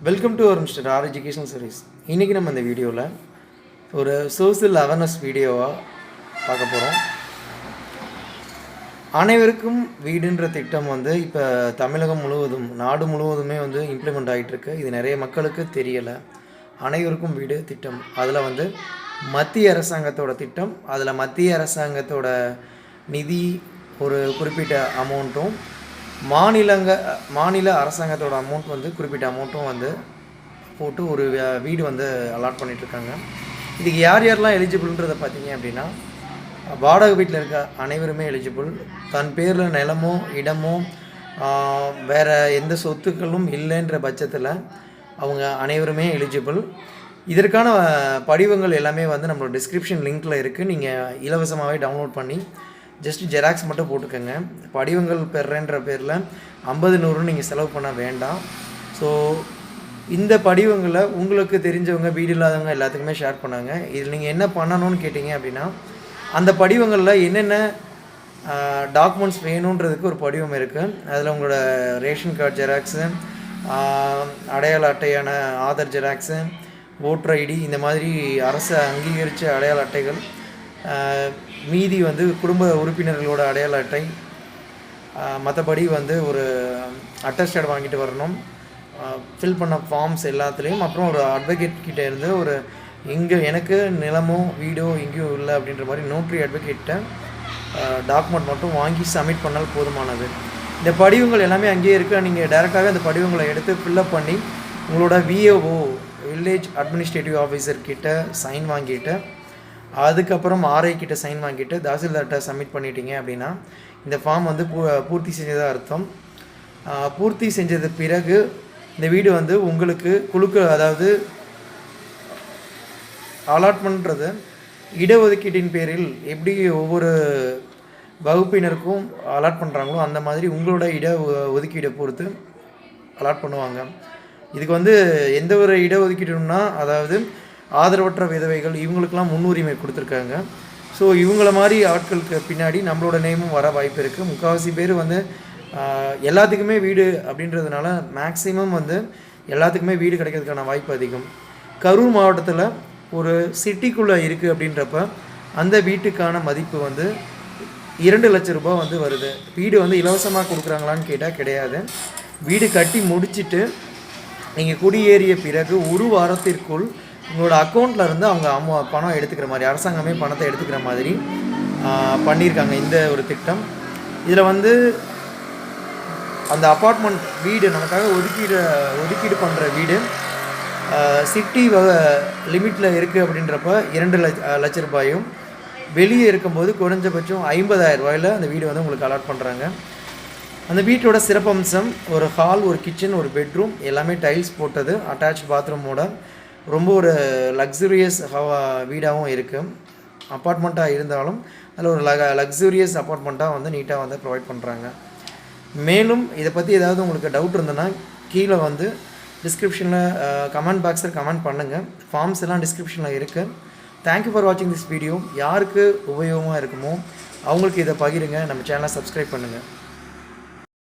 Welcome to our Mister R educational service. இன்றைக்கி நம்ம இந்த வீடியோவில் ஒரு சோசியல் அவேர்னஸ் வீடியோவாக பார்க்க போகிறோம். அனைவருக்கும் வீடுன்ற திட்டம் இப்போ தமிழகம் முழுவதும் நாடு முழுவதுமே இம்ப்ளிமெண்ட் ஆகிட்டுருக்கு. இது நிறைய மக்களுக்கு தெரியலை. அனைவருக்கும் வீடு திட்டம் அதில் மத்திய அரசாங்கத்தோட திட்டம். அதில் மத்திய அரசாங்கத்தோட நிதி ஒரு குறிப்பிட்ட அமௌண்ட்டும் மாநில அரசாங்கத்தோட அமௌண்ட் குறிப்பிட்ட அமௌண்ட்டும் போட்டு ஒரு வீடு அலாட் பண்ணிகிட்ருக்காங்க. இதுக்கு யார் யாரெல்லாம் எலிஜிபிள்ன்றதை பார்த்தீங்க அப்படின்னா, வாடகை வீட்டில் இருக்க அனைவருமே எலிஜிபிள். தன் பேரில் நிலமோ இடமோ வேறு எந்த சொத்துக்களும் இல்லைன்ற பட்சத்தில் அவங்க அனைவருமே எலிஜிபிள். இதற்கான படிவங்கள் எல்லாமே நம்மளோட டிஸ்கிரிப்ஷன் லிங்க்கில் இருக்குது. நீங்கள் இலவசமாகவே டவுன்லோட் பண்ணி ஜஸ்ட் ஜெராக்ஸ் மட்டும் போட்டுக்கோங்க. படிவங்கள் பெறேன்ற பேரில் 50-100 நீங்கள் செலவு பண்ண வேண்டாம். ஸோ இந்த படிவங்களை உங்களுக்கு தெரிஞ்சவங்க வீடு இல்லாதவங்க எல்லாத்துக்குமே ஷேர் பண்ணாங்க. இதில் நீங்கள் என்ன பண்ணணும்னு கேட்டிங்க அப்படின்னா, அந்த படிவங்களில் என்னென்ன டாக்குமெண்ட்ஸ் வேணுன்றதுக்கு ஒரு படிவம் இருக்குது. அதில் உங்களோட ரேஷன் கார்டு ஜெராக்ஸு, அடையாள அட்டையான ஆதார் ஜெராக்ஸு, ஓட்டர் ஐடி, இந்த மாதிரி அரசு அங்கீகரித்த அடையாள அட்டைகள், மீதி குடும்ப உறுப்பினர்களோட அடையாள அட்டை, மற்றபடி ஒரு அட்டஸ்டட் வாங்கிட்டு வரணும். ஃபில் பண்ண ஃபார்ம்ஸ் எல்லாத்துலேயும், அப்புறம் ஒரு அட்வொகேட் கிட்டே இருந்து ஒரு எனக்கு நிலமோ வீடோ எங்கேயும் இல்லை அப்படின்ற மாதிரி நோட்ரி அட்வொகேட்டை டாக்குமெண்ட் மட்டும் வாங்கி சப்மிட் பண்ணால் போதுமானது. இந்த படிவங்கள் எல்லாமே அங்கேயே இருக்குது. நீங்கள் டைரெக்டாகவே அந்த படிவங்களை எடுத்து ஃபில்லப் பண்ணி உங்களோட விஏஓ வில்லேஜ் அட்மினிஸ்ட்ரேட்டிவ் ஆஃபீஸர் கிட்ட சைன் வாங்கிட்டு, அதுக்கப்புறம் ஆர்ஐ கிட்ட சைன் வாங்கிட்டு தாசில்தார்கிட்ட சப்மிட் பண்ணிட்டீங்க அப்படின்னா இந்த ஃபார்ம் பூர்த்தி செஞ்சதாக அர்த்தம். பூர்த்தி செஞ்சது பிறகு இந்த வீடு உங்களுக்கு அதாவது அலாட்மெண்ட்றது இடஒதுக்கீட்டின் பேரில் எப்படி ஒவ்வொரு வகுப்பினருக்கும் அலாட் பண்ணுறாங்களோ அந்த மாதிரி உங்களோட ஒதுக்கீடை பொறுத்து அலாட் பண்ணுவாங்க. இதுக்கு எந்த ஒரு இடஒதுக்கீடுனா, அதாவது ஆதரவற்ற விதவைகள் இவங்களுக்கெல்லாம் முன்னுரிமை கொடுத்துருக்காங்க. ஸோ இவங்கள மாதிரி ஆட்களுக்கு பின்னாடி நம்மளோட நேமும் வர வாய்ப்பு இருக்குது. முக்கால்வாசி பேர் எல்லாத்துக்குமே வீடு அப்படின்றதுனால மேக்ஸிமம் எல்லாத்துக்குமே வீடு கிடைக்கிறதுக்கான வாய்ப்பு அதிகம். கரூர் மாவட்டத்தில் ஒரு சிட்டிக்குள்ளே இருக்குது அப்படின்றப்ப அந்த வீட்டுக்கான மதிப்பு 2 லட்சம் ரூபாய் வருது. வீடு இலவசமாக கொடுக்குறாங்களான்னு கேட்டால் கிடையாது. வீடு கட்டி முடிச்சுட்டு நீங்கள் குடியேறிய பிறகு ஒரு வாரத்திற்குள் உங்களோட அக்கௌண்ட்டில் இருந்து அவங்க பணம் எடுத்துக்கிற மாதிரி, அரசாங்கமே பணத்தை எடுத்துக்கிற மாதிரி பண்ணியிருக்காங்க இந்த ஒரு திட்டம். இதில் அந்த அப்பார்ட்மெண்ட் வீடு நமக்காக ஒதுக்கீடு பண்ணுற வீடு சிட்டி லிமிட்டில் இருக்குது அப்படின்றப்ப 2 லட்சம் ரூபாயும், வெளியே இருக்கும்போது குறைஞ்சபட்சம் 50,000 ரூபாயில் அந்த வீடு உங்களுக்கு அலாட் பண்ணுறாங்க. அந்த வீட்டோட சிறப்பம்சம் ஒரு ஹால், ஒரு கிச்சன், ஒரு பெட்ரூம், எல்லாமே டைல்ஸ் போட்டது, அட்டாச் பாத்ரூமோட ரொம்ப ஒரு லக்ஸுரியஸ் வீடாகவும் இருக்குது. அப்பார்ட்மெண்ட்டாக இருந்தாலும் அதில் ஒரு லக்ஸுரியஸ் அப்பார்ட்மெண்ட்டாக நீட்டாக ப்ரொவைட் பண்ணுறாங்க. மேலும் இதை பற்றி ஏதாவது உங்களுக்கு டவுட் இருந்ததுன்னா கீழே டிஸ்கிரிப்ஷனில் கமெண்ட் பாக்ஸில் கமெண்ட் பண்ணுங்கள். ஃபார்ம்ஸ் எல்லாம் டிஸ்கிரிப்ஷனில் இருக்குது. தேங்க்யூ ஃபார் வாட்சிங் திஸ் வீடியோ. யாருக்கு உபயோகமாக இருக்குமோ அவங்களுக்கு இதை பகிருங்க. நம்ம சேனலை சப்ஸ்கிரைப் பண்ணுங்கள்.